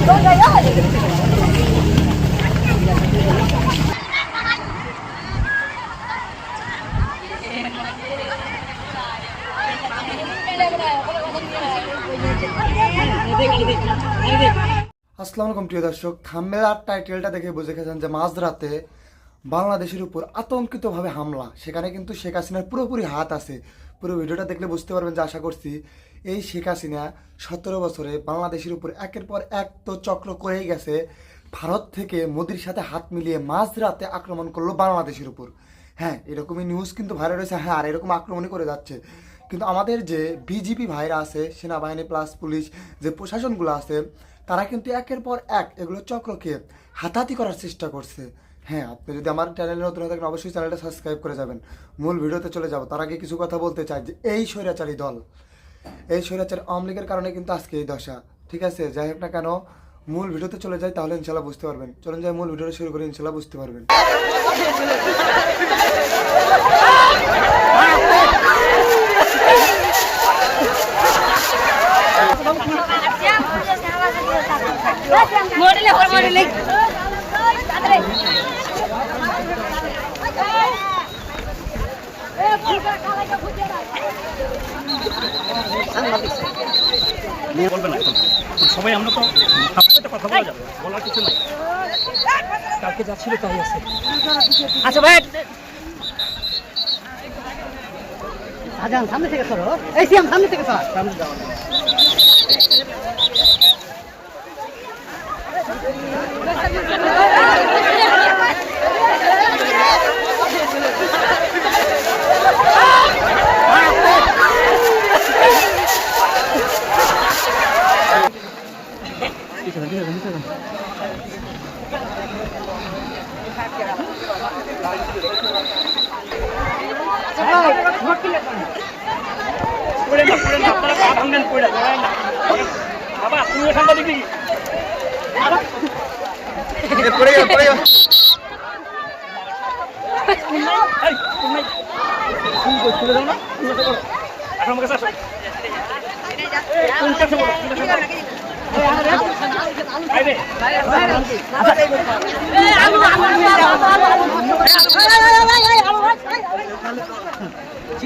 আসসালামু আলাইকুম প্রিয় দর্শক, থাম্বনেল আর টাইটেলটা দেখে বুঝে গেছেন যে মাঝরাতে বাংলাদেশের উপর আতঙ্কিতভাবে হামলা। সেখানে কিন্তু শেখ হাসিনার পুরোপুরি হাত আছে। পুরো ভিডিওটা দেখলে বুঝতে পারবেন যে আশা করছি এই শেখ হাসিনা 17 বছরে বাংলাদেশের উপর একের পর এক তো চক্র করেই গেছে। ভারত থেকে মোদির সাথে হাত মিলিয়ে মাঝরাতে আক্রমণ করলো বাংলাদেশের উপর। হ্যাঁ, এরকমই নিউজ কিন্তু ভাইরাল হয়েছে। হ্যাঁ, আর এরকম আক্রমণই করে যাচ্ছে। কিন্তু আমাদের যে বিজিপি ভাইরা আছে, সেনাবাহিনী প্লাস পুলিশ যে প্রশাসনগুলো আছে, তারা কিন্তু একের পর এক এগুলো চক্রকে হাতাহাতি করার চেষ্টা করছে। হ্যাঁ, আপনি যদি আমার চ্যানেলে নতুন হয়ে থাকেন অবশ্যই চ্যানেলটা সাবস্ক্রাইব করে যাবেন। মূল ভিডিওতে চলে যাব তার আগে কিছু কথা বলতে চাই যে এই স্বৈরাচারী দল, এই স্বৈরাচারী আওয়ামী লীগের কারণে কিন্তু আজকে এই দশা। ঠিক আছে, যাই হোক না কেন, মূল ভিডিওতে চলে যাই, তাহলে ইনশাল্লাহ বুঝতে পারবেন। চলুন যাই মূল ভিডিওটা শুরু করি, ইনশাল্লাহ বুঝতে পারবেন। বলবেন না সবাই, আমরা তো একটা কথা বলা যাবে, বলার কিছু নাই। কালকে যাচ্ছিল তাই আছে। আচ্ছা ভাই, আজান সামনে থেকে সরো, এই সিএম সামনে থেকে সর, সামনে যাও।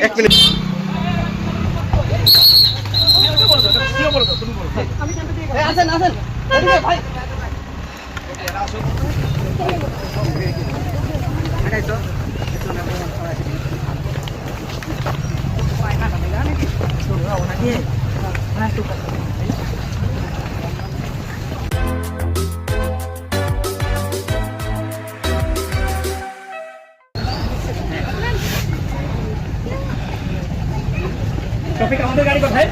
এক মিনিট টপিক আমাদের গাড়ি কোথায়?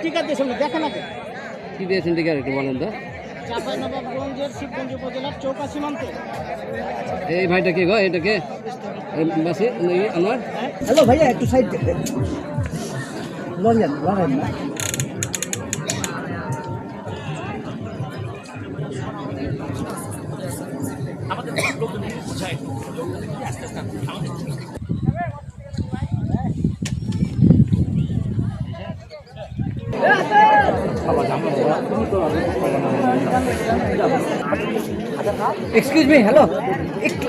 টিকা দিয়েছেন দেখেন আগে, কি দিয়েছেন টিকা একটু বলেন তো। চাঁপাইনবাবগঞ্জের শিবগঞ্জ উপজেলার চৌকা সীমান্তে। এই ভাইটা কে গো? এটা কে? বাসে আমার। হ্যালো ভাইয়া, একটু সাইড দেখবেন। লঞ্জন লঞ্জন না। আমাদের লোকজন বুঝায় আস্তে আস্তে এক্সকিউজ মি, হ্যালো, একটু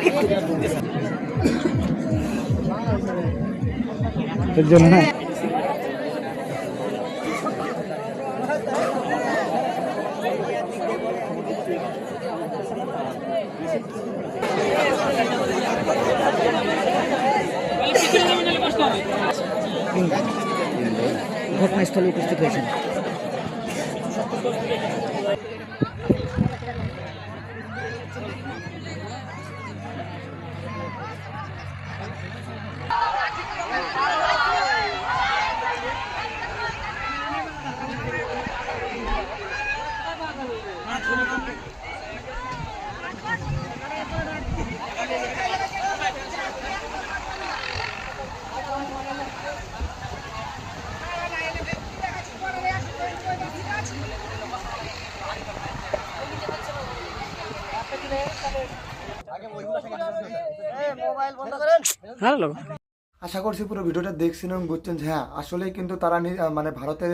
এর জন্য না ঘটনাস্থলে উপস্থিত হয়েছেন। হ্যালো আশা করছি পুরো ভিডিওটা দেখছেন এবং বুঝছেন যে হ্যাঁ আসলেই কিন্তু তারা মানে ভারতে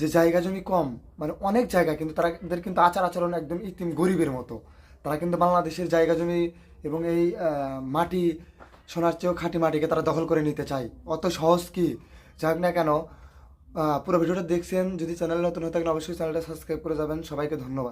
যে জায়গা জমি কম, মানে অনেক জায়গা, কিন্তু তাদের কিন্তু আচার আচরণ একদম ইতিম গরিবের মতো। তারা কিন্তু বাংলাদেশের জায়গা জমি এবং এই মাটি, সোনার চেয়েও খাঁটি মাটিকে তারা দখল করে নিতে চায়। অত সহজ কি? যাক না কেন, পুরো ভিডিওটা দেখছেন। যদি চ্যানেল নতুন হয়ে থাকেন অবশ্যই চ্যানেলটা সাবস্ক্রাইব করে যাবেন। সবাইকে ধন্যবাদ।